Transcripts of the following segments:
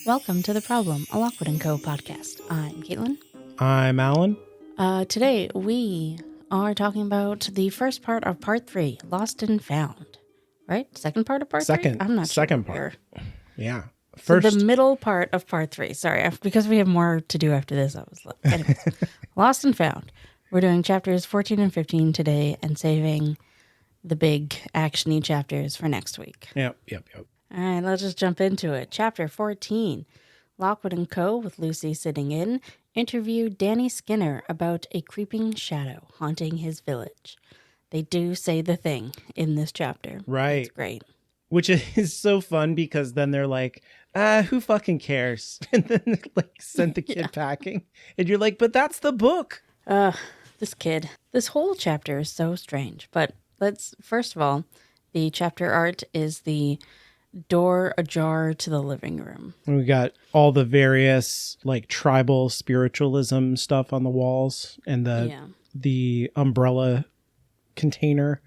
Welcome to The Problem, a Lockwood & Co. podcast. I'm Caitlin. I'm Alan. Today we are talking about the first part of part 3, Lost and Found. Right? Second part of part 3? I'm not sure. Second part. Yeah. First. So the middle part of part 3. Sorry, because we have more to do after this. I was like, anyways. Lost and Found. We're doing chapters 14 and 15 today and saving the big action-y chapters for next week. Yep. All right, let's just jump into it. Chapter 14, Lockwood & Co., with Lucy sitting in, interview Danny Skinner about a creeping shadow haunting his village. They do say the thing in this chapter. Right. It's great. Which is so fun because then they're like, who fucking cares? And then like sent the kid packing. And you're like, but that's the book. This kid. This whole chapter is so strange. But let's, first of all, the chapter art is the door ajar to the living room. We got all the various like tribal spiritualism stuff on the walls and the umbrella container.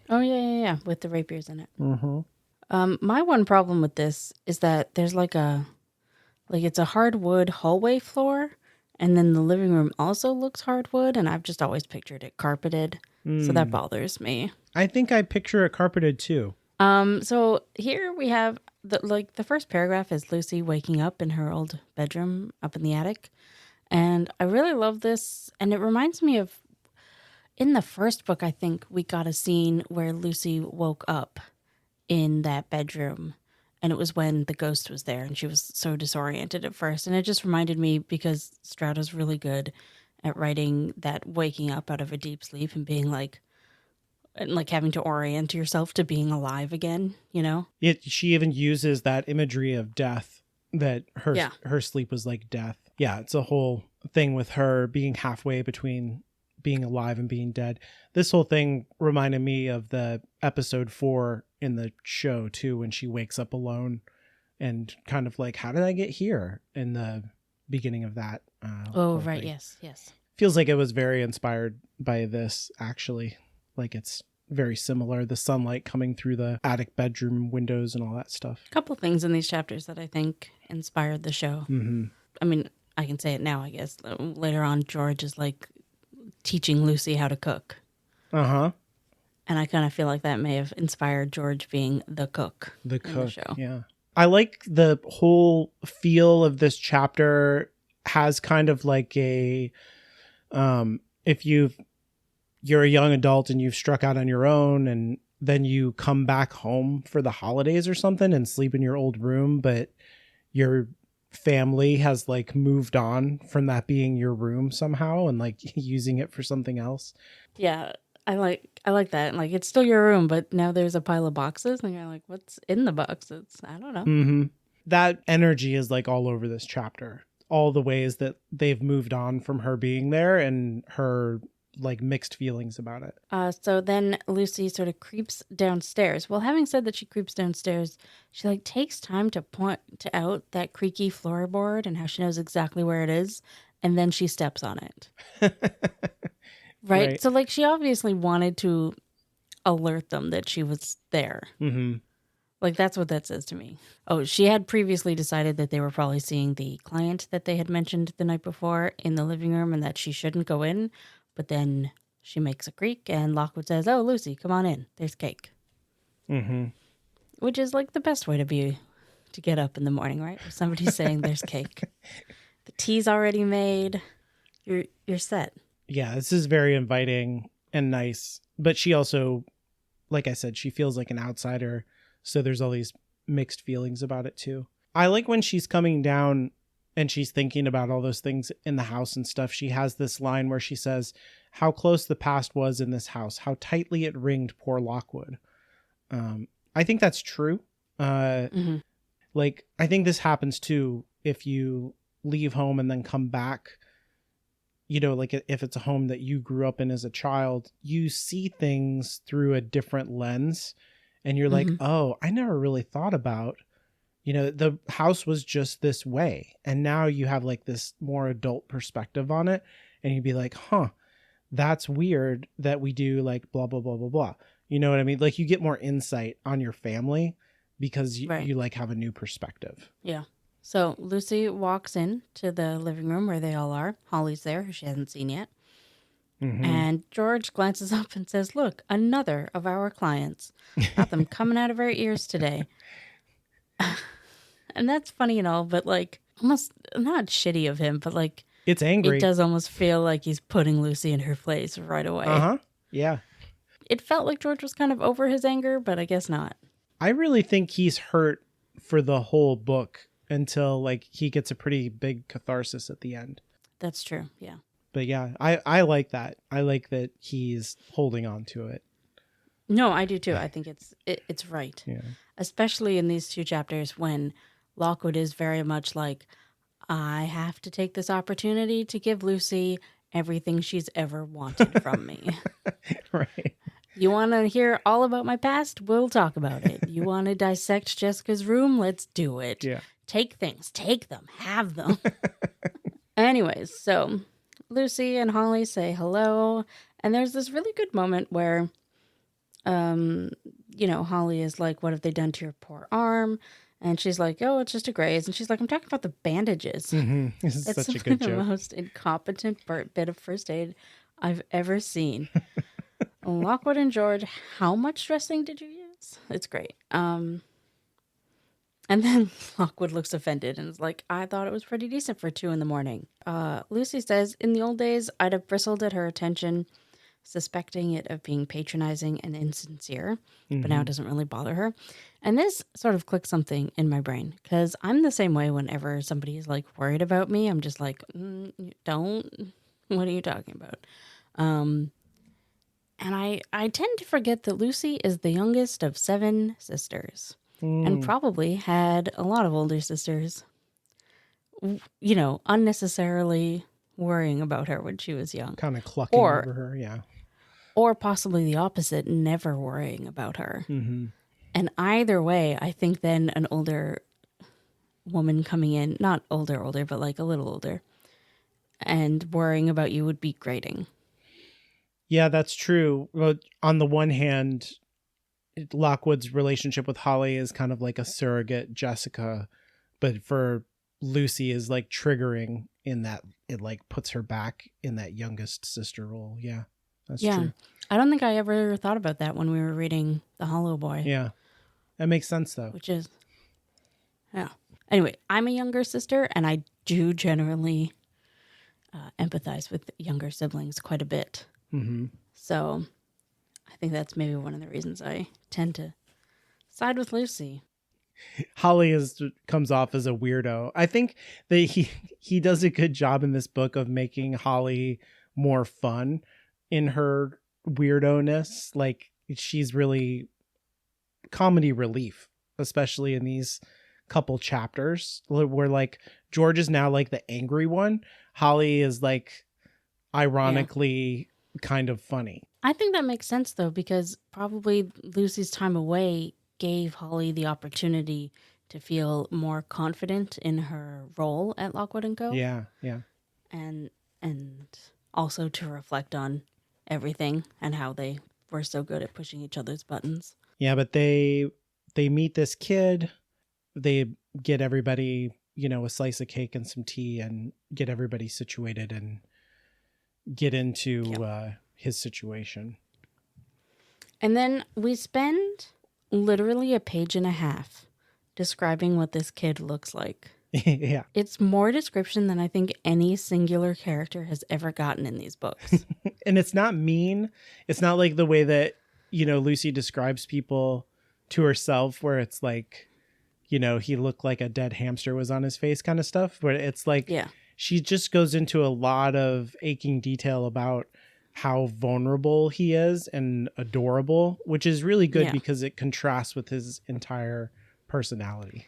Oh yeah, with the rapiers in it. Mm-hmm. My one problem with this is that there's it's a hardwood hallway floor, and then the living room also looks hardwood, and I've just always pictured it carpeted, so that bothers me. I think I picture it carpeted too. So here we have the first paragraph is Lucy waking up in her old bedroom up in the attic. And I really love this. And it reminds me of, in the first book, I think we got a scene where Lucy woke up in that bedroom. And it was when the ghost was there and she was so disoriented at first. And it just reminded me, because Strauda's really good at writing that waking up out of a deep sleep and being like having to orient yourself to being alive again, you know? She even uses that imagery of death, that her sleep was like death. Yeah, it's a whole thing with her being halfway between being alive and being dead. This whole thing reminded me of the episode 4 in the show too, when she wakes up alone and kind of like, how did I get here? In the beginning of that. Right. Thing. Yes. Feels like it was very inspired by this, actually. Like it's very similar, the sunlight coming through the attic bedroom windows and all that stuff. A couple things in these chapters that I think inspired the show. Mm-hmm. I mean, I can say it now, I guess. Later on, George is like teaching Lucy how to cook. Uh-huh. And I kind of feel like that may have inspired George being the cook. The cook, the show. Yeah. I like the whole feel of this chapter has kind of like a, if you're a young adult and you've struck out on your own and then you come back home for the holidays or something and sleep in your old room, but your family has like moved on from that being your room somehow and like using it for something else. Yeah, I like that. Like, it's still your room, but now there's a pile of boxes and you're like, what's in the boxes? I don't know. Mm-hmm. That energy is like all over this chapter. All the ways that they've moved on from her being there and her like mixed feelings about it. So then Lucy sort of creeps downstairs. Well, having said that she creeps downstairs, she like takes time to point out that creaky floorboard and how she knows exactly where it is, and then she steps on it. Right? So like she obviously wanted to alert them that she was there. Mm-hmm. Like that's what that says to me. Oh, she had previously decided that they were probably seeing the client that they had mentioned the night before in the living room and that she shouldn't go in. But then she makes a creak and Lockwood says, "Oh, Lucy, come on in. There's cake." Mm-hmm. Which is like the best way to get up in the morning, right? If somebody's saying there's cake. The tea's already made. You're set. Yeah, this is very inviting and nice. But she also, like I said, she feels like an outsider. So there's all these mixed feelings about it too. I like when she's coming down and she's thinking about all those things in the house and stuff. She has this line where she says, how close the past was in this house, how tightly it ringed poor Lockwood. I think that's true. Like, I think this happens too if you leave home and then come back. You know, like if it's a home that you grew up in as a child, you see things through a different lens and you're like, oh, I never really thought about, you know, the house was just this way. And now you have like this more adult perspective on it. And you'd be like, huh, that's weird that we do like blah, blah, blah, blah, blah. You know what I mean? Like you get more insight on your family because you like have a new perspective. Yeah. So Lucy walks in to the living room where they all are. Holly's there, who she hasn't seen yet. Mm-hmm. And George glances up and says, "Look, another of our clients. Got them coming out of our ears today." And that's funny and all, but like almost not shitty of him, but like It's angry. it does almost feel like he's putting Lucy in her place right away. Uh-huh. Yeah. It felt like George was kind of over his anger, but I guess not. I really think he's hurt for the whole book until like he gets a pretty big catharsis at the end. That's true. Yeah. But yeah, I like that. I like that he's holding on to it. No, I do too. I think it's right. Yeah. Especially in these two chapters when Lockwood is very much like, I have to take this opportunity to give Lucy everything she's ever wanted from me. Right. You want to hear all about my past? We'll talk about it. You want to dissect Jessica's room? Let's do it. Yeah. Take things, take them, have them. Anyways, so Lucy and Holly say hello, and there's this really good moment where, Holly is like, "What have they done to your poor arm?" And she's like, "Oh, it's just a graze." And she's like, "I'm talking about the bandages." Mm-hmm. This is It's such a good the joke. most incompetent bit of first aid I've ever seen. Lockwood and George, how much dressing did you use? It's great. And then Lockwood looks offended and is like, "I thought it was pretty decent for 2 a.m. Lucy says, "In the old days, I'd have bristled at her attention, suspecting it of being patronizing and insincere, but now it doesn't really bother her." And this sort of clicked something in my brain, because I'm the same way whenever somebody is like worried about me. I'm just like, don't. What are you talking about? And I tend to forget that Lucy is the youngest of 7 sisters and probably had a lot of older sisters, unnecessarily worrying about her when she was young. Kind of clucking Or- over her, yeah. Or possibly the opposite, never worrying about her. Mm-hmm. And either way, I think then an older woman coming in, not older, but like a little older, and worrying about you would be grating. Yeah, that's true. Well, on the one hand, Lockwood's relationship with Holly is kind of like a surrogate Jessica, but for Lucy is like triggering in that it like puts her back in that youngest sister role. Yeah, that's true. I don't think I ever thought about that when we were reading The Hollow Boy. Yeah, that makes sense though. Which is, yeah. Anyway, I'm a younger sister, and I do generally empathize with younger siblings quite a bit. Mm-hmm. So I think that's maybe one of the reasons I tend to side with Lucy. Holly comes off as a weirdo. I think that he does a good job in this book of making Holly more fun in her weirdo-ness. Like, she's really comedy relief, especially in these couple chapters where like George is now like the angry one. Holly is like ironically kind of funny. I think that makes sense though, because probably Lucy's time away gave Holly the opportunity to feel more confident in her role at Lockwood & Co. Yeah. And also to reflect on everything and how they were so good at pushing each other's buttons. Yeah, but they meet this kid. They get everybody, a slice of cake and some tea and get everybody situated and get into his situation. And then we spend literally a page and a half describing what this kid looks like. Yeah. It's more description than I think any singular character has ever gotten in these books. And it's not mean. It's not like the way that, Lucy describes people to herself where it's like, he looked like a dead hamster was on his face kind of stuff. But it's like, she just goes into a lot of aching detail about how vulnerable he is and adorable, which is really good because it contrasts with his entire personality.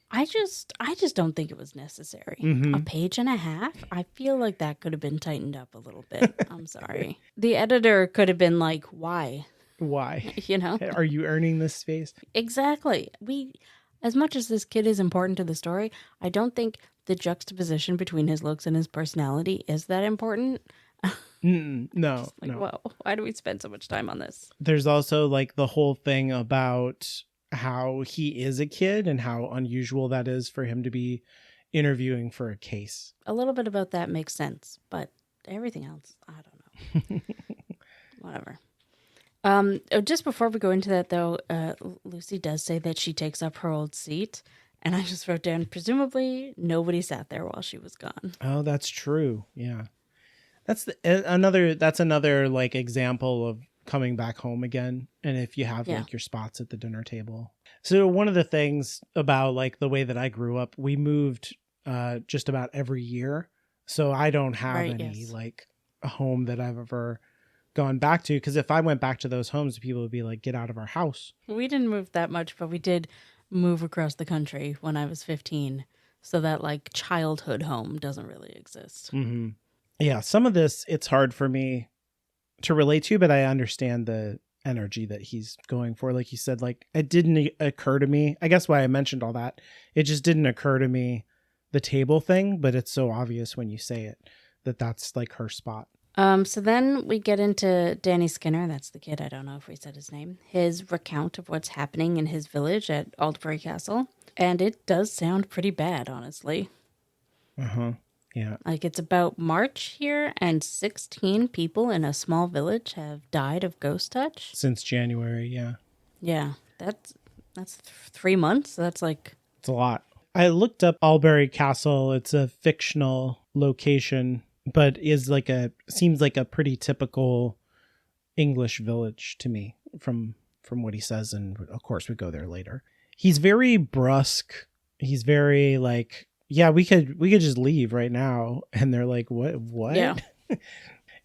I just don't think it was necessary. Mm-hmm. A page and a half? I feel like that could have been tightened up a little bit. I'm sorry. The editor could have been like, why? Why? Are you earning this space? Exactly. As much as this kid is important to the story, I don't think the juxtaposition between his looks and his personality is that important. No. Whoa, why do we spend so much time on this? There's also like the whole thing about how he is a kid and how unusual that is for him to be interviewing for a case. A little bit about that makes sense, but everything else, I don't know. Whatever. Just before we go into that, though, Lucy does say that she takes up her old seat, and I just wrote down, presumably nobody sat there while she was gone. Oh, that's true. Yeah, that's another like example of coming back home again, and if you have like your spots at the dinner table. So one of the things about like the way that I grew up, we moved just about every year, so I don't have any like a home that I've ever gone back to, because if I went back to those homes, people would be like, get out of our house. We didn't move that much, but we did move across the country when I was 15, so that like childhood home doesn't really exist. Mm-hmm. Yeah, some of this it's hard for me to relate to, but I understand the energy that he's going for. Like you said, like it didn't occur to me, I guess why I mentioned all that, it just didn't occur to me, the table thing, but it's so obvious when you say it that that's like her spot. So then we get into Danny Skinner, that's the kid, I don't know if we said his name, his recount of what's happening in his village at Aldbury Castle. And it does sound pretty bad, honestly. Uh-huh. Yeah. Like it's about March here, and 16 people in a small village have died of ghost touch. Since January, yeah. Yeah, that's 3 months. That's like... It's a lot. I looked up Albury Castle. It's a fictional location, but seems like a pretty typical English village to me from what he says, and of course we go there later. He's very brusque. He's very like, yeah, we could just leave right now, and they're like, what? Yeah.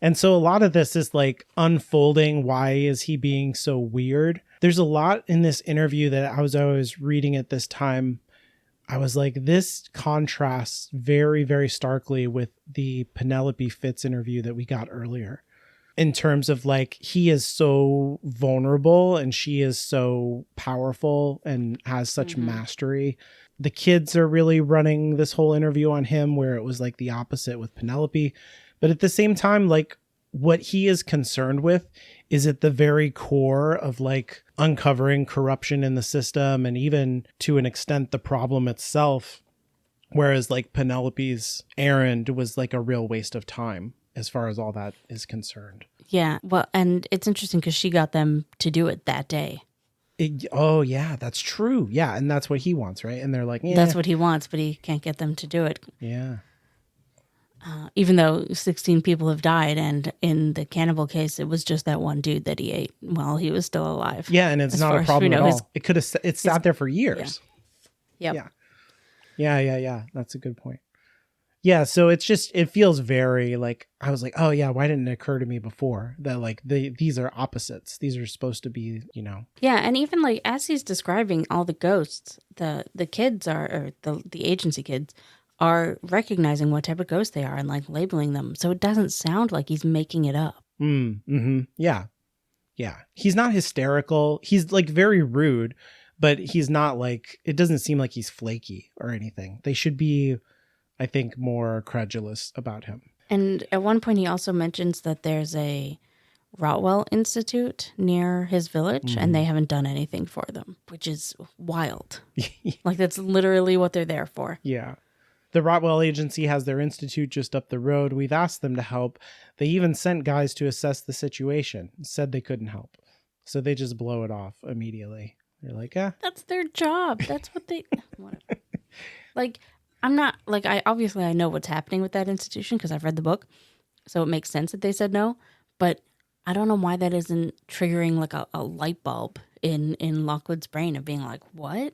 And so a lot of this is like unfolding. Why is he being so weird? There's a lot in this interview that I was reading at this time. I was like, this contrasts very, very starkly with the Penelope Fitz interview that we got earlier, in terms of like, he is so vulnerable and she is so powerful and has such mastery. The kids are really running this whole interview on him, where it was like the opposite with Penelope. But at the same time, like what he is concerned with is at the very core of like uncovering corruption in the system, and even to an extent the problem itself. Whereas like Penelope's errand was like a real waste of time as far as all that is concerned. Yeah. Well, and it's interesting because she got them to do it that day. Oh yeah, that's true. Yeah. And that's what he wants, right? And they're like, yeah. That's what he wants, but he can't get them to do it. Yeah. Even though 16 people have died, and in the cannibal case, it was just that one dude that he ate while he was still alive. Yeah, and it's not a problem at all. It sat there for years. Yeah. Yeah. That's a good point. Yeah, so it feels very like, I was like, oh yeah, why didn't it occur to me before that like these are opposites. These are supposed to be, Yeah, and even like as he's describing all the ghosts, the kids or the agency kids are recognizing what type of ghost they are and like labeling them. So it doesn't sound like he's making it up. Yeah. He's not hysterical. He's like very rude, but he's not like, it doesn't seem like he's flaky or anything. They should be, I think, more credulous about him. And at one point he also mentions that there's a Rotwell Institute near his village, and they haven't done anything for them, which is wild. Like that's literally what they're there for. Yeah. The Rotwell Agency has their institute just up the road. We've asked them to help. They even sent guys to assess the situation, said they couldn't help. So they just blow it off immediately. They're like, That's their job. That's what they... Whatever. Like, I'm not... Like, I know what's happening with that institution because I've read the book. So it makes sense that they said no. But I don't know why that isn't triggering like a light bulb in Lockwood's brain of being like, what?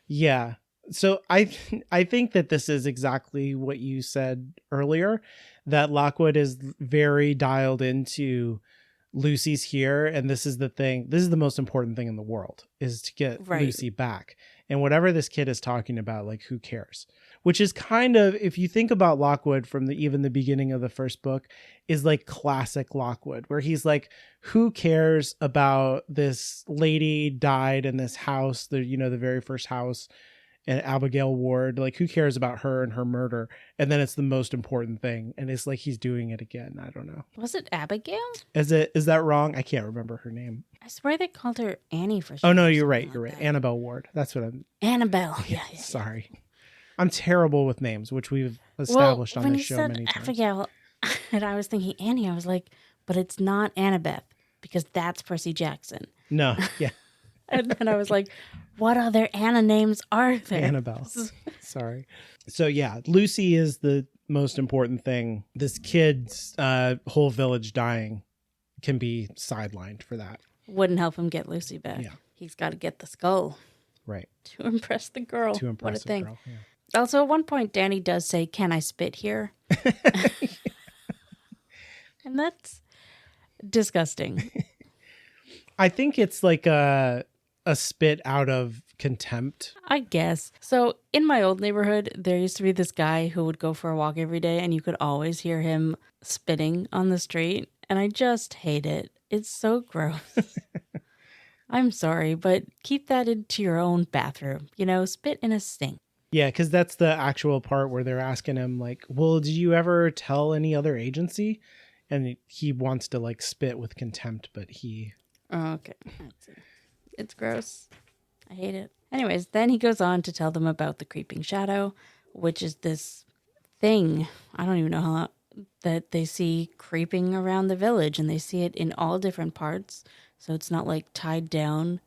Yeah. So I think that this is exactly what you said earlier, that Lockwood is very dialed into Lucy's here, and this is the most important thing in the world, is to get Lucy back. And whatever this kid is talking about, like, who cares? Which is kind of, if you think about Lockwood from even the beginning of the first book, is like classic Lockwood, where he's like, who cares about this lady died in this house, the very first house, and Abigail Ward. Like, who cares about her and her murder? And then it's the most important thing. And it's like he's doing it again. I don't know. Was it Abigail? Is that wrong? I can't remember her name. I swear they called her Annie for Oh, sure. no, you're right. You're right. Annabelle Ward. That's what I'm... Annabelle. Yeah. Sorry. I'm terrible with names, which we've established on this show many times. Abigail, and I was thinking Annie, I was like, but it's not Annabeth because that's Percy Jackson. No, yeah. And then I was like, what other Anna names are there? Annabelle. Sorry. So yeah, Lucy is the most important thing. This kid's whole village dying can be sidelined for that. Wouldn't help him get Lucy back. Yeah. He's got to get the skull. Right. To impress the girl. To impress what a thing. girl. Yeah. Also, at one point, Danny does say, "Can I spit here?" And that's disgusting. I think it's like a spit out of contempt. I guess. So in my old neighborhood, there used to be this guy who would go for a walk every day and you could always hear him spitting on the street. And I just hate it. It's so gross. I'm sorry, but keep that into your own bathroom. Spit in a sink. Yeah, because that's the actual part where they're asking him, like, well, did you ever tell any other agency? And he wants to, like, spit with contempt, but he... Oh, okay. It's gross. I hate it. Anyways, then he goes on to tell them about the creeping shadow, which is this thing, I don't even know how, that they see creeping around the village, and they see it in all different parts. So it's not like tied down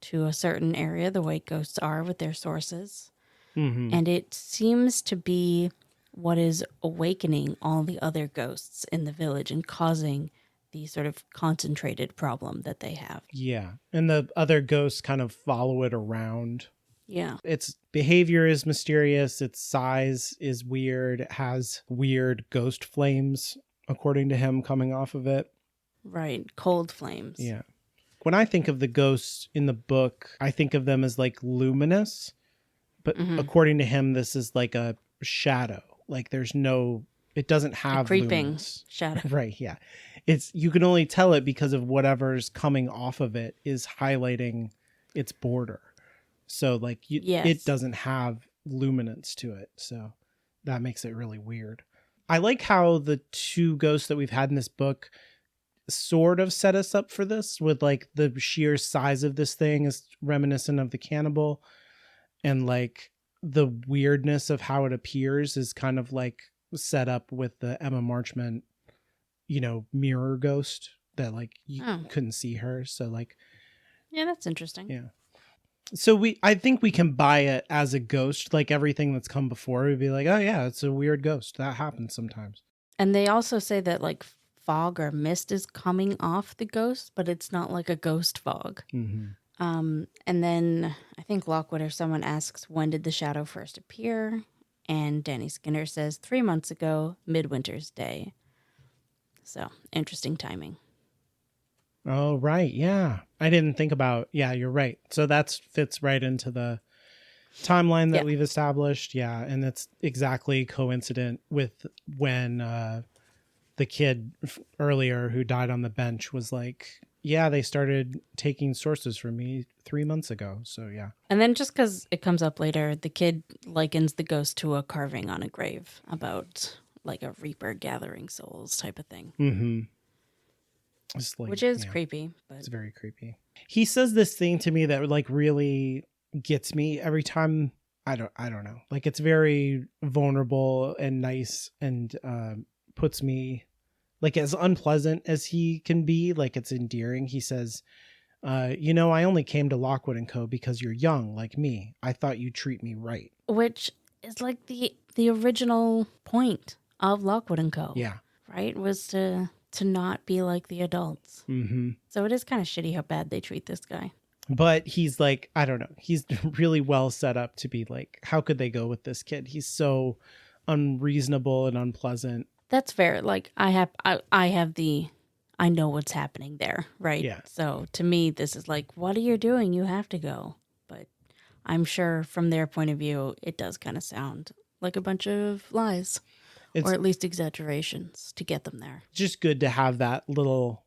to a certain area the way ghosts are with their sources. Mm-hmm. And it seems to be what is awakening all the other ghosts in the village and causing the sort of concentrated problem that they have. Yeah. And the other ghosts kind of follow it around. Yeah. Its behavior is mysterious. Its size is weird. It has weird ghost flames, according to him, coming off of it. Right. Cold flames. Yeah. When I think of the ghosts in the book, I think of them as like luminous. But according to him, this is like a shadow. Like it doesn't have a creeping luminous. Shadow. Right, yeah. You can only tell it because of whatever's coming off of it is highlighting its border. So like it doesn't have luminance to it. So that makes it really weird. I like how the two ghosts that we've had in this book sort of set us up for this, with like the sheer size of this thing is reminiscent of the cannibal. And like the weirdness of how it appears is kind of like set up with the Emma Marchment, mirror ghost that like you couldn't see her. So like, yeah, that's interesting. Yeah. So I think we can buy it as a ghost, like everything that's come before. We'd be like, oh yeah, it's a weird ghost. That happens sometimes. And they also say that like fog or mist is coming off the ghost, but it's not like a ghost fog. Mm-hmm. And then I think Lockwood or someone asks, when did the shadow first appear? And Danny Skinner says 3 months ago, Midwinter's Day. So interesting timing. Oh, right. Yeah. I didn't think about, yeah, you're right. So that fits right into the timeline that we've established. Yeah. And that's exactly coincident with when, the kid earlier who died on the bench was like, yeah, they started taking sources from me 3 months ago. So, yeah. And then just because it comes up later, the kid likens the ghost to a carving on a grave about like a reaper gathering souls type of thing. Mm-hmm. Which is creepy. But it's very creepy. He says this thing to me that like really gets me every time. I don't know. Like it's very vulnerable and nice and puts me... like as unpleasant as he can be, like it's endearing. He says, I only came to Lockwood & Co. because you're young like me. I thought you'd treat me right. Which is like the original point of Lockwood & Co. Yeah. Right? Was to not be like the adults. Mm-hmm. So it is kind of shitty how bad they treat this guy. But he's like, I don't know. He's really well set up to be like, how could they go with this kid? He's so unreasonable and unpleasant. That's fair. Like I know what's happening there, right? Yeah. So to me, this is like, what are you doing? You have to go. But I'm sure from their point of view, it does kind of sound like a bunch of lies, or at least exaggerations to get them there. Just good to have that little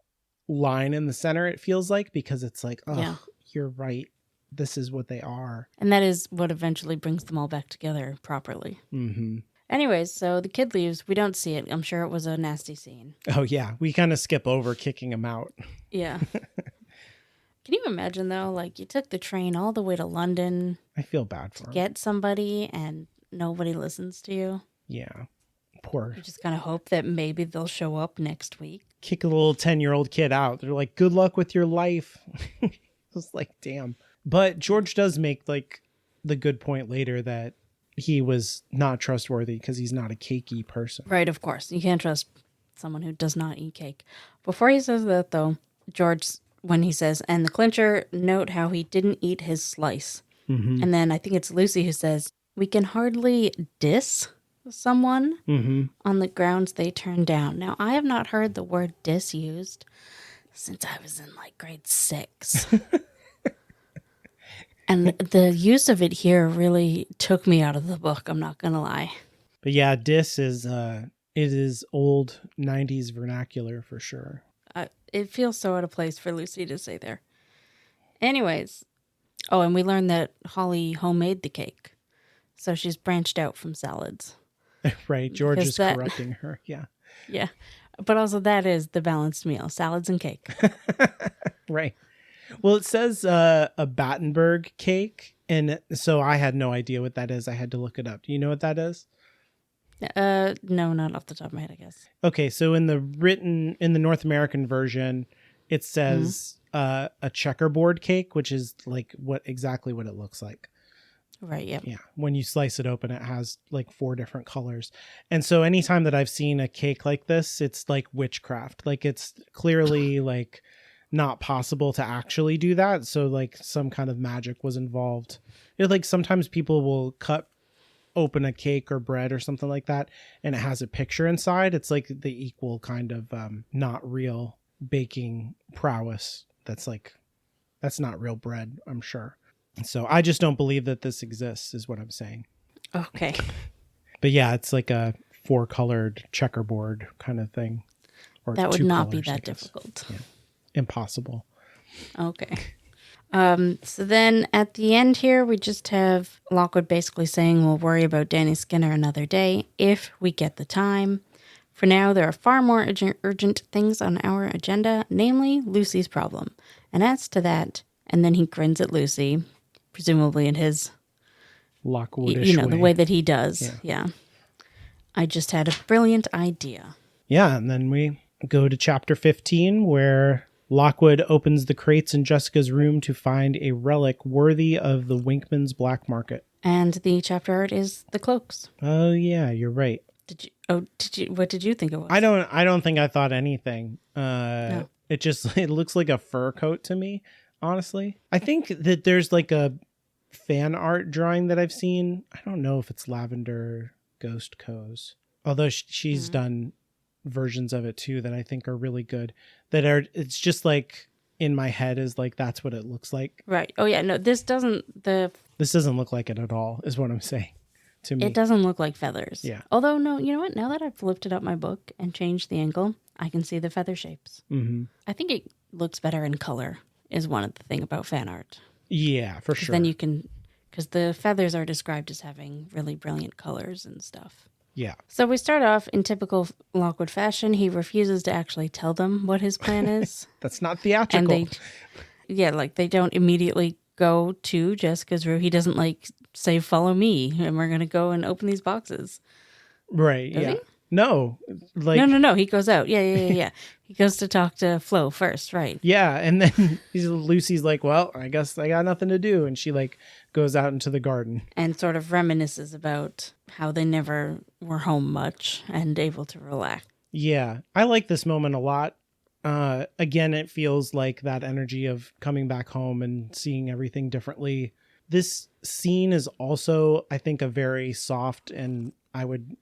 line in the center, it feels like, because it's like, oh, yeah. You're right. this is what they are. And that is what eventually brings them all back together properly. Mm-hmm. Anyways, so the kid leaves. We don't see it. I'm sure it was a nasty scene. Oh, yeah. We kind of skip over kicking him out. Yeah. Can you imagine, though? Like, you took the train all the way to London. I feel bad for to him. get somebody and nobody listens to you. Yeah. Poor. You just kind of hope that maybe they'll show up next week. Kick a little 10-year-old kid out. They're like, good luck with your life. It's like, damn. But George does make like the good point later that he was not trustworthy because he's not a cakey person. Right, of course. You can't trust someone who does not eat cake. Before he says that, though, George, when he says, and the clincher, note how he didn't eat his slice. Mm-hmm. And then I think it's Lucy who says, we can hardly diss someone on the grounds they turned down. Now, I have not heard the word diss used since I was in like grade 6. And the use of it here really took me out of the book, I'm not going to lie. But yeah, diss is it is old 90s vernacular for sure. It feels so out of place for Lucy to say there. Anyways. Oh, and we learned that Holly homemade the cake. So she's branched out from salads. Right. George is corrupting her. Yeah. Yeah. But also that is the balanced meal. Salads and cake. Right. Well, it says a Battenberg cake. And so I had no idea what that is. I had to look it up. Do you know what that is? No, not off the top of my head, I guess. Okay. So in the North American version, it says a checkerboard cake, which is like exactly what it looks like. Right. Yeah. Yeah. When you slice it open, it has like 4 different colors. And so anytime that I've seen a cake like this, it's like witchcraft. Like it's clearly like not possible to actually do that. So like some kind of magic was involved. Like sometimes people will cut open a cake or bread or something like that, and it has a picture inside. It's like the equal kind of not real baking prowess. That's not real bread, I'm sure. So I just don't believe that this exists is what I'm saying. Okay. But yeah, it's like a 4-colored checkerboard kind of thing. Or that would 2 not be colors, that difficult. Yeah. Impossible. Okay. So then at the end here, we just have Lockwood basically saying we'll worry about Danny Skinner another day if we get the time. For now, there are far more urgent things on our agenda, namely Lucy's problem. And as to that, and then he grins at Lucy, presumably in his Lockwoodish way. the way that he does. Yeah. I just had a brilliant idea. Yeah, and then we go to chapter 15 where Lockwood opens the crates in Jessica's room to find a relic worthy of the Winkman's black market. And the chapter art is the cloaks. Oh yeah, you're right. What did you think it was? I don't think I thought anything. No. It looks like a fur coat to me, honestly. I think that there's like a fan art drawing that I've seen. I don't know if it's Lavender Ghost Co's. Although she's done versions of it too that I think are really good. It's just like in my head is like that's what it looks like. Right. Oh yeah, no, this doesn't look like it at all, is what I'm saying. To me. It doesn't look like feathers. Yeah. Although, no, you know what? Now that I've lifted up my book and changed the angle, I can see the feather shapes. Mm-hmm. I think it looks better in color is one of the thing about fan art. Yeah, for sure. Then you can, because the feathers are described as having really brilliant colors and stuff. Yeah. So we start off in typical Lockwood fashion. He refuses to actually tell them what his plan is. That's not theatrical. And they don't immediately go to Jessica's room. He doesn't say, follow me, and we're going to go and open these boxes. Right. Does he? No. No. He goes out. Yeah. He goes to talk to Flo first, right? Yeah. And then Lucy's like, well, I guess I got nothing to do. And she goes out into the garden. And sort of reminisces about how they never were home much and able to relax. Yeah. I like this moment a lot. Again, it feels like that energy of coming back home and seeing everything differently. This scene is also, I think, a very soft and I would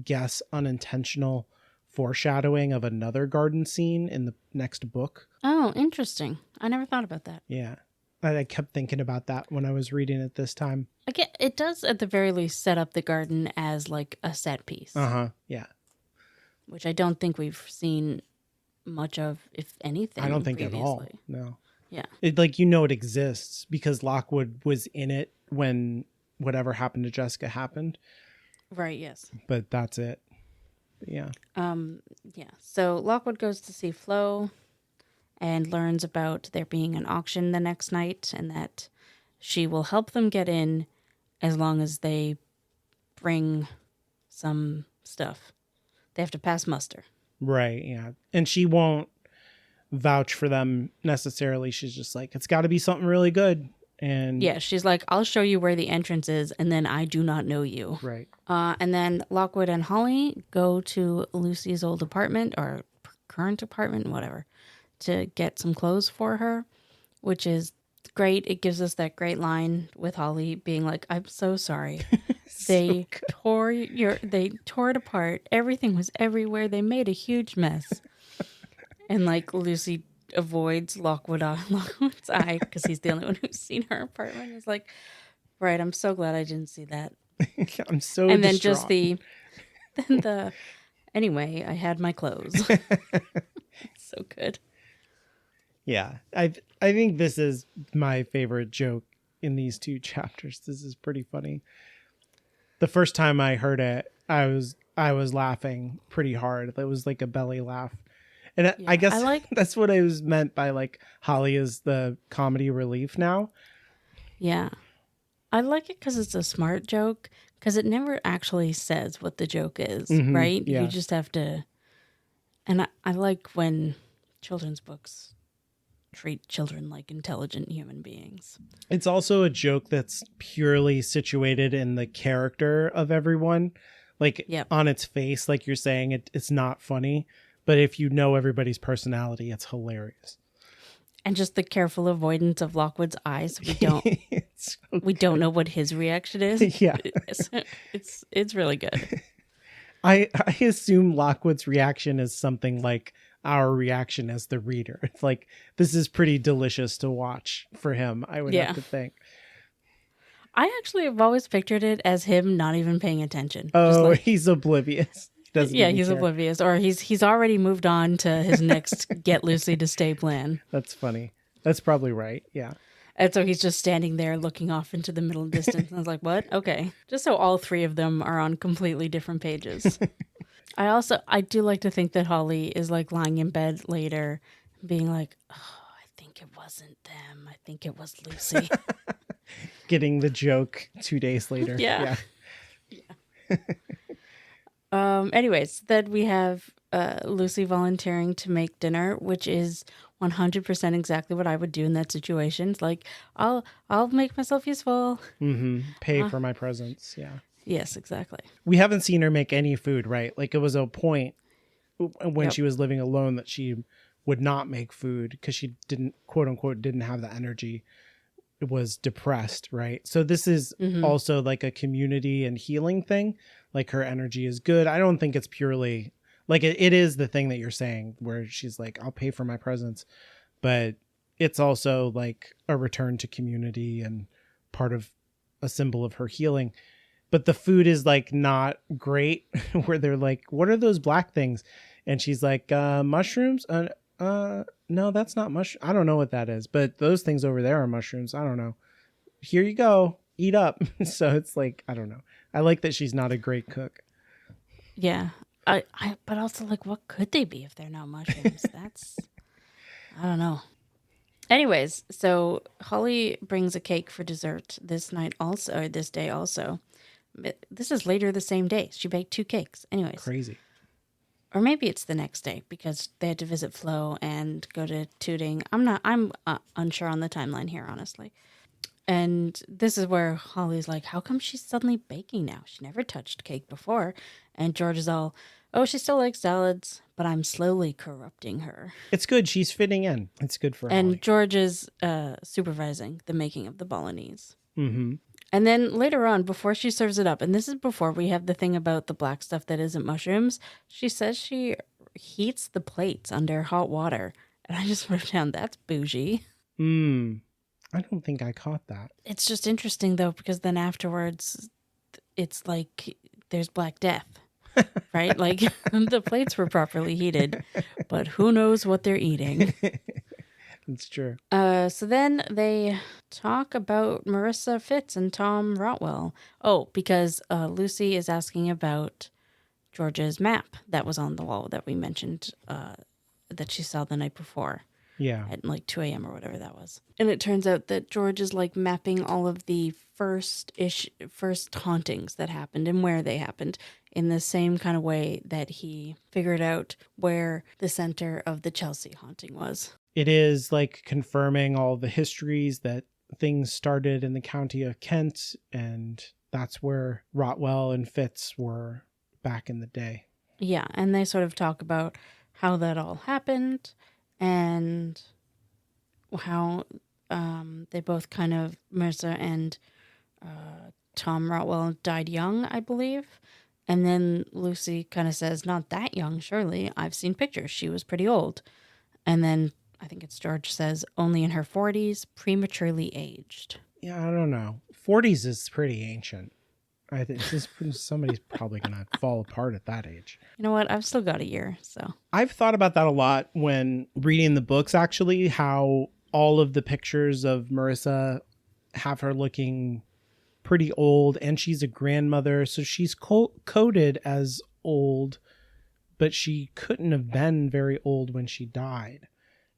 guess unintentional foreshadowing of another garden scene in the next book. Oh, interesting. I never thought about that. Yeah. I kept thinking about that when I was reading it this time. Again, it does at the very least set up the garden as like a set piece. Uh-huh. Yeah. Which I don't think we've seen much of, if anything. I don't think previously. at all. No. Yeah. It, like, you know, it exists because Lockwood was in it when whatever happened to Jessica happened. Right, yes. But that's it. Yeah. Yeah. So Lockwood goes to see Flo and learns about there being an auction the next night and that she will help them get in as long as they bring some stuff. They have to pass muster. Right, yeah. And she won't vouch for them necessarily. She's just like, it's got to be something really good. And yeah, she's like, I'll show you where the entrance is, and then I do not know you. right. And then Lockwood and Holly go to Lucy's old apartment, or current apartment, whatever, to get some clothes for her, which is great. It gives us that great line with Holly being like, I'm so sorry. They tore it apart. Everything was everywhere. They made a huge mess. And like Lucy avoids Lockwood's eye because he's the only one who's seen her apartment. He's like, right, I'm so glad I didn't see that. I'm so And then distraught. just anyway, I had my clothes. So good. Yeah. I think this is my favorite joke in these two chapters. This is pretty funny. The first time I heard it, I was laughing pretty hard. It was like a belly laugh. And I guess that's what I was meant by like Holly is the comedy relief now. Yeah. I like it because it's a smart joke because it never actually says what the joke is, right? Yeah. You just have to. And I like when children's books treat children like intelligent human beings. It's also a joke that's purely situated in the character of everyone. Like on its face, like you're saying, it's not funny. But if you know everybody's personality, it's hilarious. And just the careful avoidance of Lockwood's eyes. We don't know what his reaction is. Yeah. It's really good. I assume Lockwood's reaction is something like our reaction as the reader. It's like, this is pretty delicious to watch for him, I would have to think. I actually have always pictured it as him not even paying attention. Oh, he's oblivious. He's oblivious, or he's already moved on to his next get Lucy to stay plan. That's funny. That's probably right. Yeah. And so he's just standing there looking off into the middle distance. And I was like, what? Okay. Just so all three of them are on completely different pages. I do like to think that Holly is like lying in bed later being like, oh, I think it wasn't them. I think it was Lucy. Getting the joke 2 days later. Yeah. Anyways, then we have Lucy volunteering to make dinner, which is 100% exactly what I would do in that situation. It's like, I'll make myself useful. Pay for my presence. Yeah. Yes, exactly. We haven't seen her make any food, right? Like it was a point when she was living alone that she would not make food because she didn't, quote unquote, didn't have the energy. It was depressed, right? So this is also like a community and healing thing. Like her energy is good. I don't think it's purely like it is the thing that you're saying where she's like, I'll pay for my presence, but it's also like a return to community and part of a symbol of her healing. But the food is like not great where they're like, what are those black things? And she's like, mushrooms? No, that's not mushroom. I don't know what that is, but those things over there are mushrooms. I don't know. Here you go. Eat up. So it's like, I don't know. I like that she's not a great cook. Yeah. But also like, what could they be if they're not mushrooms? I don't know. Anyways, so Holly brings a cake for dessert this day also. This is later the same day. She baked 2 cakes. Anyways. Crazy. Or maybe it's the next day because they had to visit Flo and go to Tooting. I'm unsure on the timeline here, honestly. And this is where Holly's like, how come she's suddenly baking now? She never touched cake before. And George is all, oh, she still likes salads, but I'm slowly corrupting her. It's good. She's fitting in. It's good for And Holly. George is supervising the making of the bolognese. Mm-hmm. And then later on, before she serves it up, and this is before we have the thing about the black stuff that isn't mushrooms, she says she heats the plates under hot water. And I just wrote down, that's bougie. I don't think I caught that. It's just interesting, though, because then afterwards, it's like there's Black Death, right? Like the plates were properly heated, but who knows what they're eating. It's true. So then they talk about Marissa Fitz and Tom Rotwell. Oh, because Lucy is asking about George's map that was on the wall that we mentioned that she saw the night before. Yeah. At like 2 a.m. or whatever that was. And it turns out that George is like mapping all of the first hauntings that happened and where they happened in the same kind of way that he figured out where the center of the Chelsea haunting was. It is like confirming all the histories that things started in the county of Kent, and that's where Rotwell and Fitz were back in the day. Yeah, and they sort of talk about how that all happened and how they both kind of, Marissa and Tom Rotwell died young, I believe. And then Lucy kind of says, not that young, surely. I've seen pictures. She was pretty old. And then I think it's George says, only in her 40s, prematurely aged. Yeah, I don't know. 40s is pretty ancient. I think somebody's probably going to fall apart at that age. You know what? I've still got a year, so. I've thought about that a lot when reading the books, actually, how all of the pictures of Marissa have her looking pretty old, and she's a grandmother, so she's coded as old, but she couldn't have been very old when she died.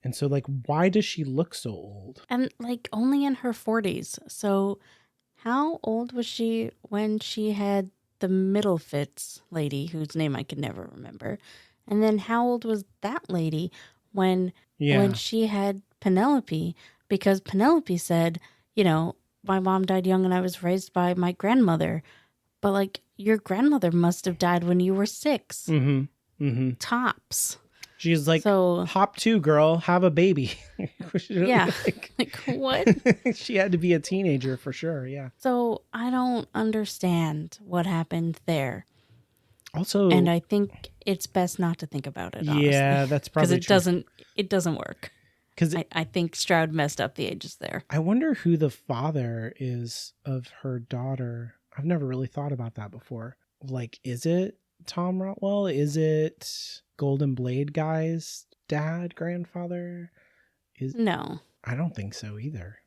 And so, like, why does she look so old? And, like, only in her 40s, so... How old was she when she had the middle Fitz lady, whose name I could never remember? And then how old was that lady when she had Penelope? Because Penelope said, you know, my mom died young and I was raised by my grandmother. But, like, your grandmother must have died when you were 6. Mm-hmm. Mm-hmm. Tops. She's like, so, hop to, girl, have a baby. Yeah. Like, what? She had to be a teenager for sure, yeah. So I don't understand what happened there. Also, and I think it's best not to think about it, honestly. Yeah, that's probably true. It doesn't work. Because I think Stroud messed up the ages there. I wonder who the father is of her daughter. I've never really thought about that before. Like, is it Tom Rotwell? Is it Golden Blade guy's dad, grandfather? No. I don't think so either.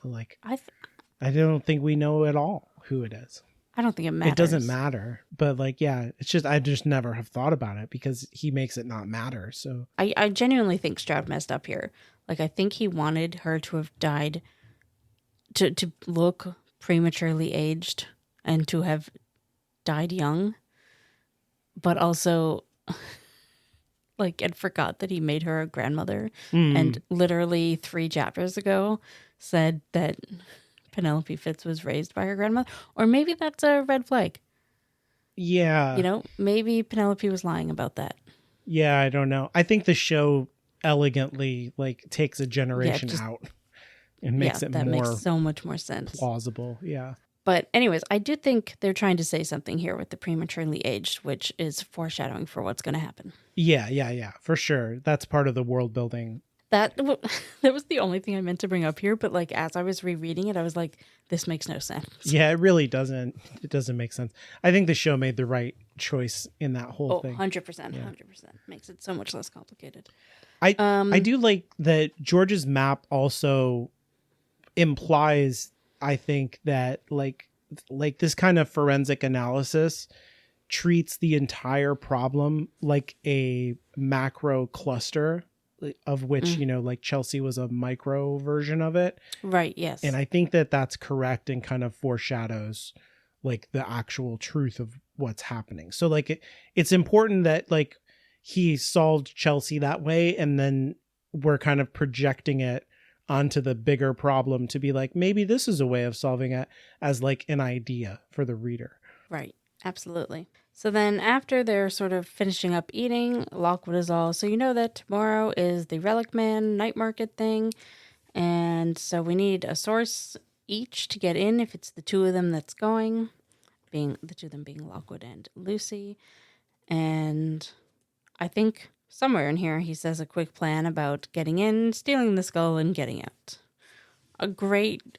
So, like, I don't think we know at all who it is. I don't think it matters. It doesn't matter. But, like, yeah, it's just, I just never have thought about it because he makes it not matter. So I genuinely think Stroud messed up here. Like, I think he wanted her to have died, to look prematurely aged and to have died young. But also, like, and forgot that he made her a grandmother. And literally 3 chapters ago said that Penelope Fitz was raised by her grandmother. Or maybe that's a red flag. Yeah. You know, maybe Penelope was lying about that. Yeah, I don't know. I think the show elegantly, like, takes a generation out and makes it that more makes so much more sense. Plausible, yeah. But anyways, I do think they're trying to say something here with the prematurely aged, which is foreshadowing for what's going to happen. Yeah, for sure. That's part of the world building. That was the only thing I meant to bring up here, but like as I was rereading it, I was like, this makes no sense. Yeah, it really doesn't. It doesn't make sense. I think the show made the right choice in that whole thing. 100%, 100%. Makes it so much less complicated. I do like that George's map also implies, I think, that like this kind of forensic analysis treats the entire problem like a macro cluster, of which, you know, like Chelsea was a micro version of it. Right, yes. And I think that that's correct and kind of foreshadows like the actual truth of what's happening. So like it's important that like he solved Chelsea that way, and then we're kind of projecting it onto the bigger problem to be like, maybe this is a way of solving it as like an idea for the reader. Right. Absolutely. So then after they're sort of finishing up eating, Lockwood is all, so you know that tomorrow is the Relic Man night market thing. And so we need a source each to get in if it's the 2 of them that's going, being the 2 of them being Lockwood and Lucy. And I think somewhere in here he says a quick plan about getting in, stealing the skull, and getting out. A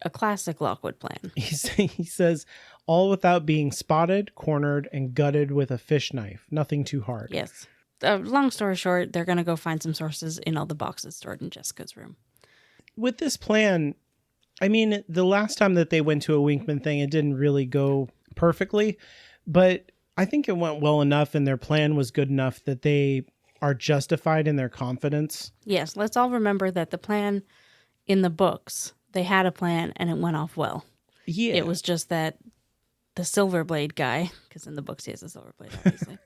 classic Lockwood plan. He says, all without being spotted, cornered, and gutted with a fish knife. Nothing too hard. Yes. Long story short, they're going to go find some sources in all the boxes stored in Jessica's room. with this plan, I mean, the last time that they went to a Winkman thing, it didn't really go perfectly, but I think it went well enough and their plan was good enough that they are justified in their confidence. Yes, let's all remember that the plan in the books, they had a plan and it went off well. Yeah. It was just that the Silverblade guy, because in the books he has a Silverblade, obviously,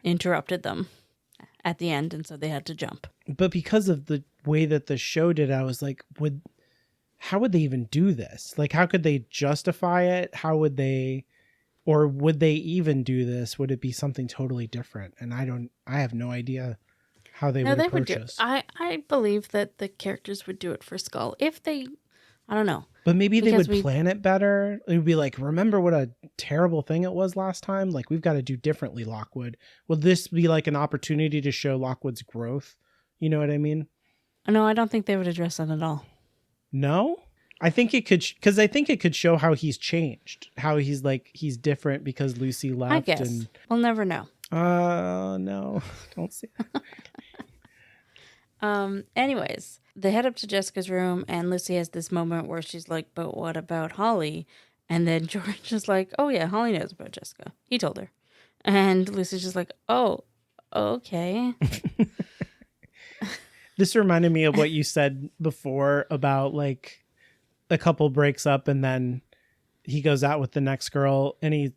interrupted them at the end, and so they had to jump. But because of the way that the show did, I was like, how would they even do this? Like, how could they justify it? How would they, or would they even do this? Would it be something totally different? And I have no idea how they would approach this. I believe that the characters would do it for Skull if they, I don't know. But maybe they would plan it better. It would be like, remember what a terrible thing it was last time? Like, we've got to do differently, Lockwood. Will this be like an opportunity to show Lockwood's growth? You know what I mean? No, I don't think they would address that at all. No? I think it could, because I think it could show how he's changed. How he's different because Lucy left. I guess. We'll never know. No. Don't say that. Anyways, they head up to Jessica's room, and Lucy has this moment where she's like, but what about Holly? And then George is like, oh yeah, Holly knows about Jessica. He told her. And Lucy's just like, oh, okay. This reminded me of what you said before about like a couple breaks up and then he goes out with the next girl and he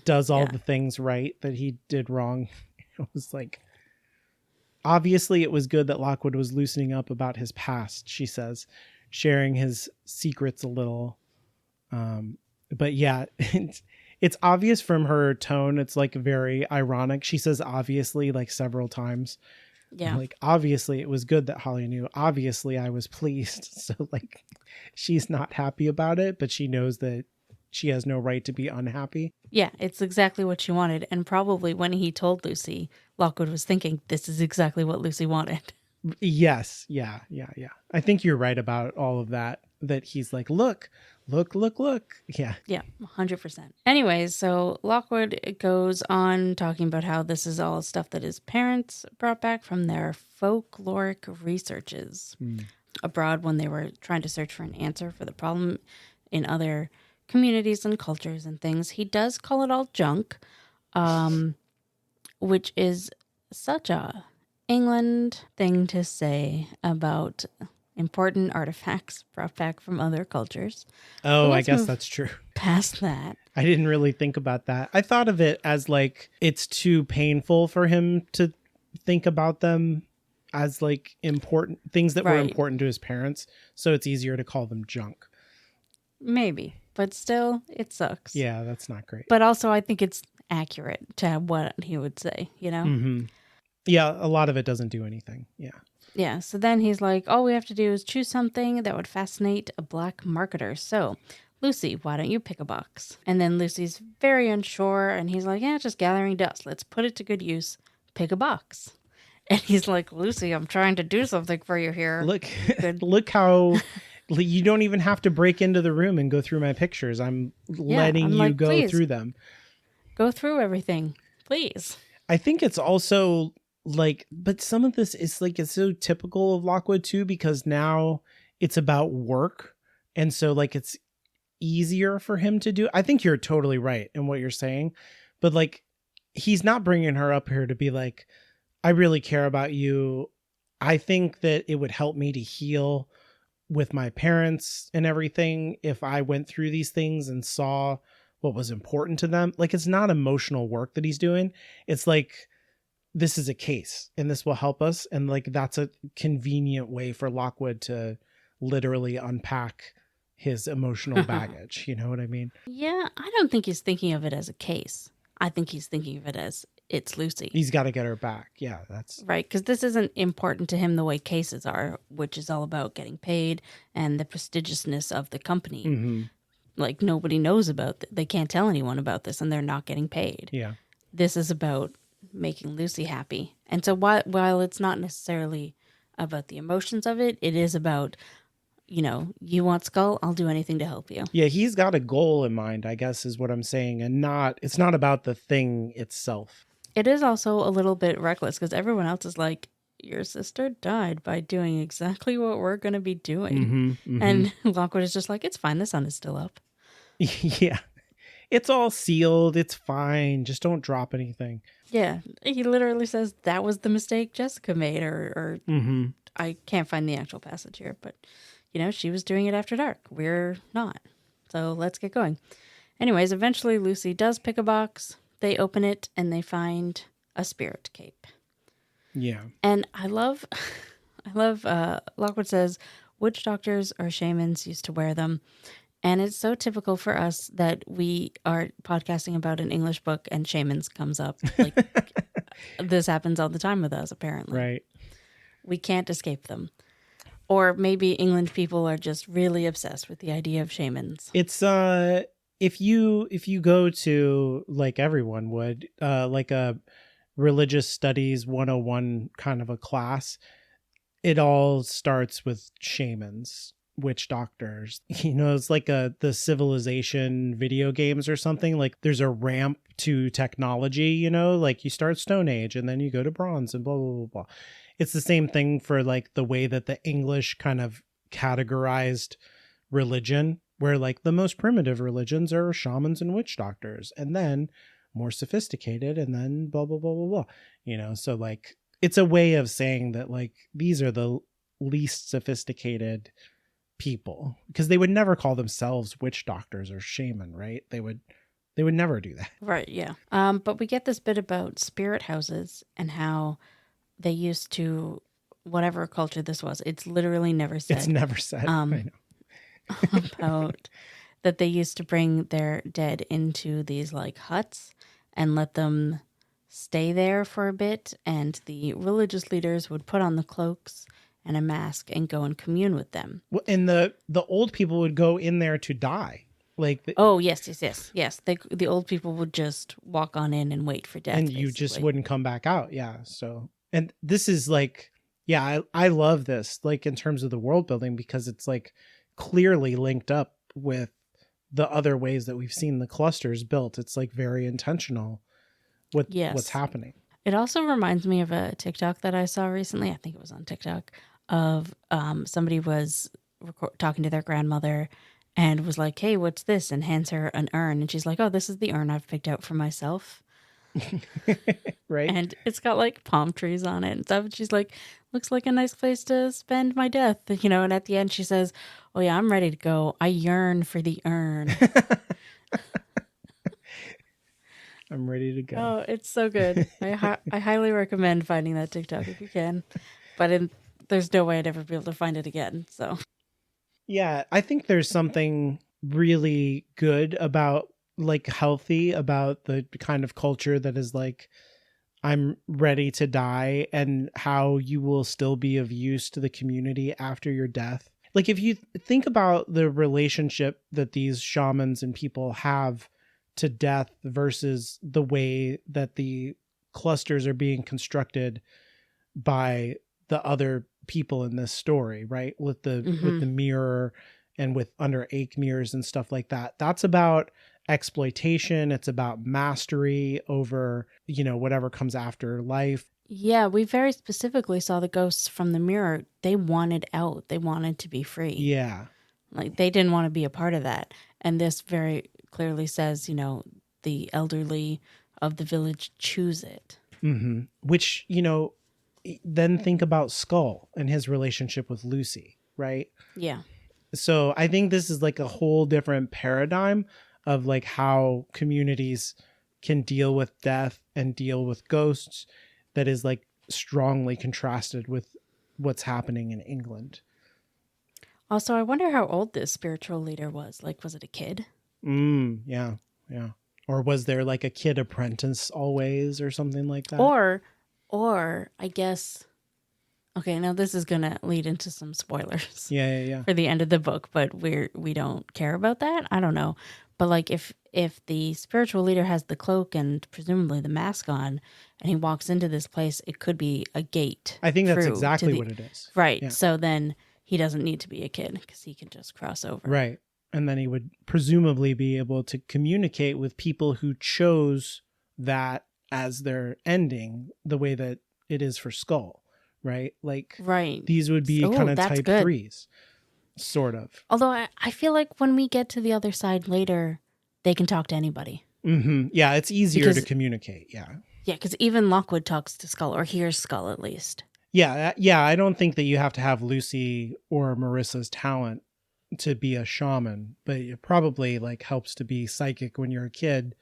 does all the things right that he did wrong. It was like, obviously it was good that Lockwood was loosening up about his past, she says, sharing his secrets a little. But yeah, it's obvious from her tone. It's like very ironic. She says obviously like several times. Yeah. Like, obviously it was good that Holly knew. Obviously I was pleased. So like she's not happy about it, but she knows that she has no right to be unhappy. Yeah, it's exactly what she wanted. And probably when he told Lucy, Lockwood was thinking, this is exactly what Lucy wanted. Yes. Yeah. I think you're right about all of that. That he's like, look. Yeah. Yeah, 100%. Anyways, so Lockwood goes on talking about how this is all stuff that his parents brought back from their folkloric researches abroad when they were trying to search for an answer for the problem in other communities and cultures and things. He does call it all junk, which is such a England thing to say about important artifacts brought back from other cultures. Oh, I guess that's true. Past that. I didn't really think about that. I thought of it as like, it's too painful for him to think about them as like important things that were important to his parents. So it's easier to call them junk. Maybe, but still it sucks. Yeah, that's not great. But also I think it's accurate to what he would say, you know? Mm-hmm. Yeah, a lot of it doesn't do anything. Yeah. Yeah, so then he's like, all we have to do is choose something that would fascinate a black marketer. So, Lucy, why don't you pick a box? And then Lucy's very unsure, and he's like, yeah, just gathering dust. Let's put it to good use. Pick a box. And he's like, Lucy, I'm trying to do something for you here. Look how you don't even have to break into the room and go through my pictures. I'm letting you go through them. Go through everything, please. I think it's also... like, but some of this is like, it's so typical of Lockwood too, because now it's about work. And so like, it's easier for him to do. I think you're totally right in what you're saying, but like, he's not bringing her up here to be like, I really care about you. I think that it would help me to heal with my parents and everything if I went through these things and saw what was important to them. Like, it's not emotional work that he's doing. It's like, this is a case and this will help us. And like, that's a convenient way for Lockwood to literally unpack his emotional baggage. You know what I mean? Yeah, I don't think he's thinking of it as a case. I think he's thinking of it as it's Lucy. He's got to get her back. Yeah, that's right. Because this isn't important to him the way cases are, which is all about getting paid and the prestigiousness of the company. Mm-hmm. Like, nobody knows about They can't tell anyone about this and they're not getting paid. Yeah. This is about making Lucy happy. And so while it's not necessarily about the emotions of it, it is about, you know, you want Skull, I'll do anything to help you. Yeah, he's got a goal in mind, I guess is what I'm saying. And it's not about the thing itself. It is also a little bit reckless because everyone else is like, your sister died by doing exactly what we're going to be doing. Mm-hmm, mm-hmm. And Lockwood is just like, it's fine. The sun is still up. Yeah. It's all sealed. It's fine. Just don't drop anything. Yeah. He literally says that was the mistake Jessica made, or Mm-hmm. I can't find the actual passage here, but she was doing it after dark. We're not. So let's get going. Anyways, eventually Lucy does pick a box. They open it and they find a spirit cape. Yeah. And I love Lockwood says witch doctors or shamans used to wear them. And it's so typical for us that we are podcasting about an English book and shamans comes up. Like this happens all the time with us, apparently. Right. We can't escape them. Or maybe England people are just really obsessed with the idea of shamans. It's if you go to, like everyone would, like a religious studies 101 kind of a class, it all starts with shamans, witch doctors. It's like the Civilization video games or something. Like there's a ramp to technology, like you start Stone Age and then you go to Bronze and blah, blah, blah, blah. It's the same thing for like the way that the English kind of categorized religion, where like the most primitive religions are shamans and witch doctors, and then more sophisticated, and then blah, blah, blah, blah, blah. So like it's a way of saying that like these are the least sophisticated people, because they would never call themselves witch doctors or shaman, right? They would never do that. Right, yeah. But we get this bit about spirit houses and how they used to, whatever culture this was, it's literally never said. It's never said. I know. About that they used to bring their dead into these like huts and let them stay there for a bit, and the religious leaders would put on the cloaks and a mask and go and commune with them. And the old people would go in there to die. Like yes. The old people would just walk on in and wait for death, and you just wouldn't come back out. Yeah. So, and this is like, yeah, I love this, like in terms of the world building, because it's like clearly linked up with the other ways that we've seen the clusters built. It's like very intentional with what's happening. It also reminds me of a TikTok that I saw recently. I think it was on TikTok, of somebody was talking to their grandmother and was like, hey, what's this? And hands her an urn. And she's like, oh, this is the urn I've picked out for myself. Right. And it's got like palm trees on it and stuff. And she's like, looks like a nice place to spend my death. And at the end she says, oh yeah, I'm ready to go. I yearn for the urn. I'm ready to go. Oh, it's so good. I highly recommend finding that TikTok if you can. But there's no way I'd ever be able to find it again. So, yeah, I think there's something really good about, like, healthy about the kind of culture that is like, I'm ready to die, and how you will still be of use to the community after your death. Like, if you think about the relationship that these shamans and people have to death versus the way that the clusters are being constructed by the other people in this story, right? With the mirror and with under ache mirrors and stuff like that. That's about exploitation. It's about mastery over, whatever comes after life. Yeah, we very specifically saw the ghosts from the mirror. They wanted out. They wanted to be free. Yeah. Like, they didn't want to be a part of that. And this very clearly says, the elderly of the village choose it. Mm-hmm. Which, then think about Skull and his relationship with Lucy, right? Yeah. So I think this is like a whole different paradigm of like how communities can deal with death and deal with ghosts, that is like strongly contrasted with what's happening in England. Also, I wonder how old this spiritual leader was. Like, was it a kid? Yeah. Or was there like a kid apprentice always or something like that? Or I guess, okay, now this is going to lead into some spoilers. Yeah. For the end of the book, but we don't care about that. I don't know. But like if the spiritual leader has the cloak and presumably the mask on and he walks into this place, it could be a gate. I think that's exactly what it is. Right. Yeah. So then he doesn't need to be a kid because he can just cross over. Right. And then he would presumably be able to communicate with people who chose that as their ending, the way that it is for Skull, right? Like Right. these would be Oh, kind of that's type good. 3s, sort of. Although I feel like when we get to the other side later, they can talk to anybody. Yeah, it's easier to communicate. Yeah. Yeah, because even Lockwood talks to Skull, or hears Skull at least. Yeah, I don't think that you have to have Lucy or Marissa's talent to be a shaman, but it probably like helps to be psychic when you're a kid,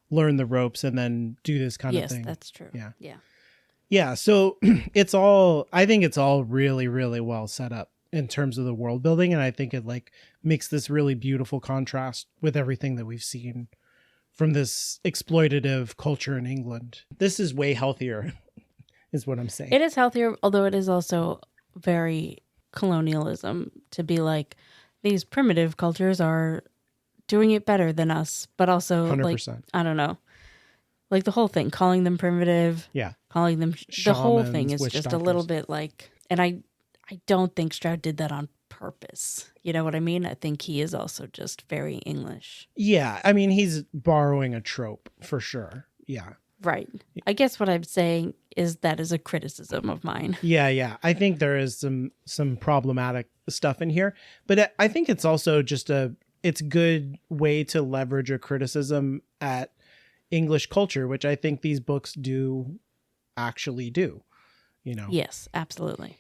learn the ropes, and then do this kind of thing. Yes, that's true. Yeah. Yeah. So I think it's all really, really well set up in terms of the world building, and I think it like makes this really beautiful contrast with everything that we've seen from this exploitative culture in England. This is way healthier, is what I'm saying. It is healthier, although it is also very colonialism to be like, these primitive cultures are doing it better than us, but also 100%. like, I don't know, like the whole thing, calling them primitive, calling them, the whole thing is just a little bit like, and I don't think Stroud did that on purpose. You know what I mean? I think he is also just very English. Yeah, I mean, he's borrowing a trope for sure. Yeah. Right. I guess what I'm saying is that is a criticism of mine. Yeah. I think there is some problematic stuff in here, but I think it's also just it's a good way to leverage a criticism at English culture, which I think these books do actually do, you know? Yes, absolutely.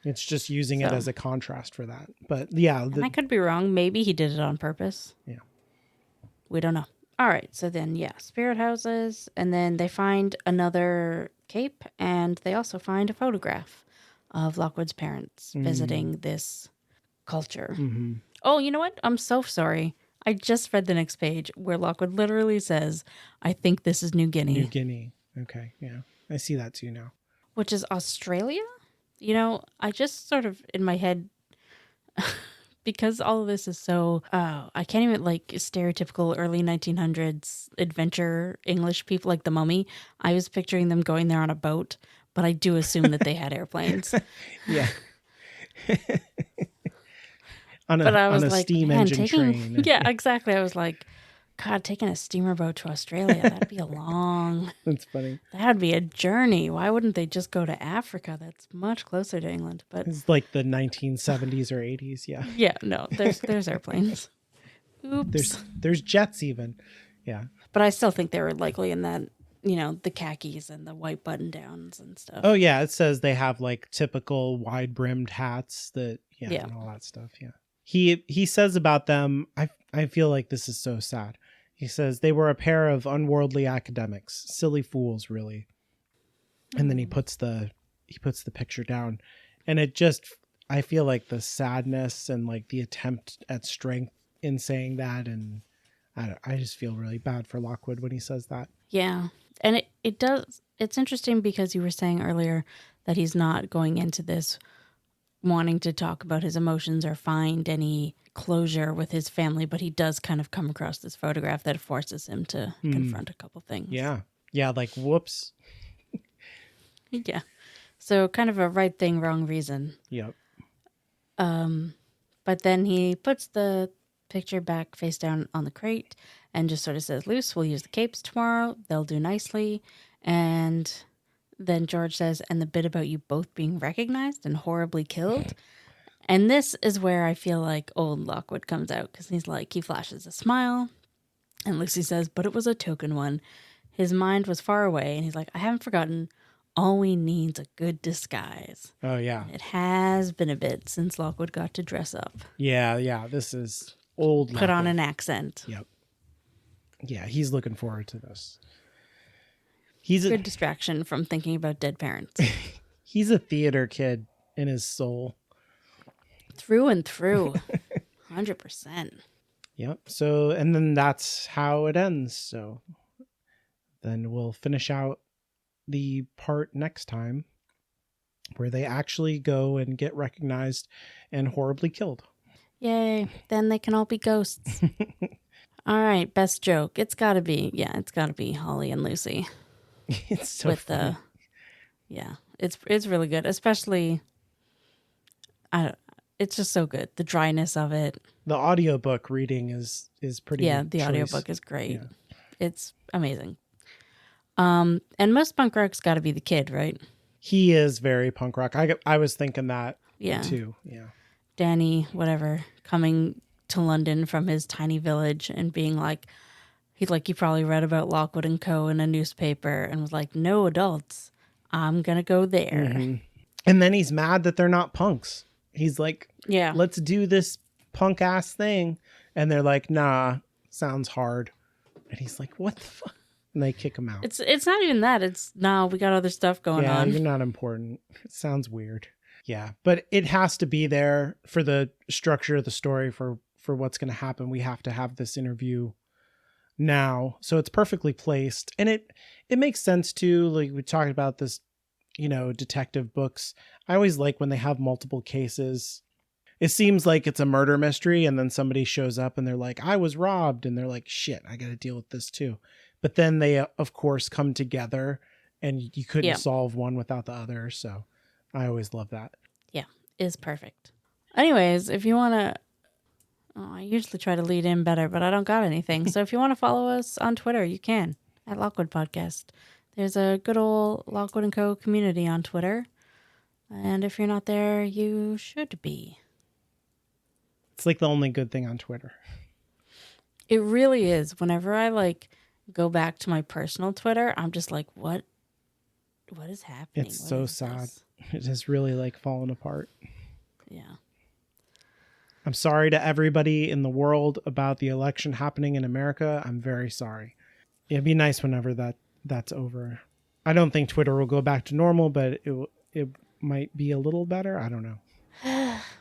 It's just using it as a contrast for that. But yeah. And I could be wrong. Maybe he did it on purpose. Yeah. We don't know. All right. So then, spirit houses. And then they find another cape. And they also find a photograph of Lockwood's parents visiting this culture. Mm-hmm. Oh, you know what? I'm so sorry. I just read the next page where Lockwood literally says, I think this is New Guinea. New Guinea. Okay. Yeah. I see that too now. Which is Australia? You know, I just sort of in my head, because all of this is so, I can't even like stereotypical early 1900s adventure English people like the Mummy. I was picturing them going there on a boat, but I do assume that they had airplanes. Yeah. on a steam engine train. Yeah, exactly. I was like, God, taking a steamer boat to Australia, that'd be That's funny. That'd be a journey. Why wouldn't they just go to Africa? That's much closer to England. But it's like the 1970s or 80s, yeah. Yeah, no, there's airplanes. Oops. There's jets even. Yeah. But I still think they were likely in that, you know, the khakis and the white button downs and stuff. Oh yeah, it says they have like typical wide brimmed hats and all that stuff, yeah. He says about them, I feel like this is so sad. He says they were a pair of unworldly academics, silly fools, really. And then he puts the picture down, and it just, I feel like the sadness and like the attempt at strength in saying that, and I just feel really bad for Lockwood when he says that. Yeah, and it does. It's interesting because you were saying earlier that he's not going into this wanting to talk about his emotions or find any closure with his family, but he does kind of come across this photograph that forces him to confront a couple things. Yeah, like whoops. Yeah, so kind of a right thing, wrong reason. Yep. But then he puts the picture back face down on the crate and just sort of says, Luce, we'll use the capes tomorrow, they'll do nicely. And then George says, and the bit about you both being recognized and horribly killed. And this is where I feel like old Lockwood comes out, because he's like, he flashes a smile. And Lucy says, but it was a token one. His mind was far away. And he's like, I haven't forgotten. All we need's a good disguise. Oh, yeah. It has been a bit since Lockwood got to dress up. Yeah. This is old Put on an accent. Yep. Yeah, he's looking forward to this. He's a good distraction from thinking about dead parents. He's a theater kid in his soul. Through and through. 100%. Yep. So, and then that's how it ends. So then we'll finish out the part next time where they actually go and get recognized and horribly killed. Yay. Then they can all be ghosts. All right. Best joke. It's got to be Holly and Lucy. It's so funny. It's really good. Especially, it's just so good. The dryness of it. The audiobook reading is pretty good. The audiobook is great. Yeah. It's amazing. And most punk rock's got to be the kid, right? He is very punk rock. I was thinking that Yeah. too. Yeah. Danny, whatever, coming to London from his tiny village and being like, he probably read about Lockwood and Co. in a newspaper and was like, no adults. I'm going to go there. Mm-hmm. And then he's mad that they're not punks. He's like, Yeah. let's do this punk ass thing. And they're like, nah, sounds hard. And he's like, what the fuck? And they kick him out. It's not even that. It's, no, we got other stuff going on. Yeah, you're not important. It sounds weird. Yeah, but it has to be there for the structure of the story, for what's going to happen. We have to have this interview now. So it's perfectly placed. And it makes sense too. Like we talked about this, detective books. I always like when they have multiple cases. It seems like it's a murder mystery and then somebody shows up and they're like, I was robbed. And they're like, shit, I got to deal with this too. But then they, of course, come together and you couldn't solve one without the other. So I always love that. Yeah, is perfect. Anyways, if you want to, I usually try to lead in better, but I don't got anything. So if you want to follow us on Twitter, you can at Lockwood Podcast. There's a good old Lockwood & Co. community on Twitter. And if you're not there, you should be. It's like the only good thing on Twitter. It really is. Whenever I go back to my personal Twitter, I'm just like, what is happening? It's so sad. It has really fallen apart. Yeah. I'm sorry to everybody in the world about the election happening in America. I'm very sorry. It'd be nice whenever that's over. I don't think Twitter will go back to normal, but it might be a little better. I don't know.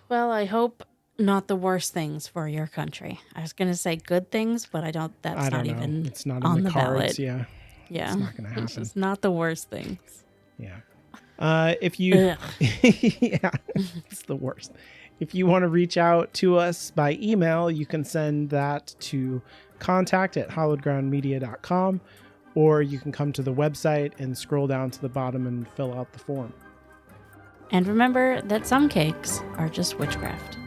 Well, I hope not the worst things for your country. I was going to say good things, but it's not even it's not on in the cards. Ballot. Yeah. Yeah. It's not going to happen. It's just not the worst things. Yeah. If you, yeah, it's the worst. If you want to reach out to us by email, you can send that to contact@hollowedgroundmedia.com, or you can come to the website and scroll down to the bottom and fill out the form. And remember that some cakes are just witchcraft.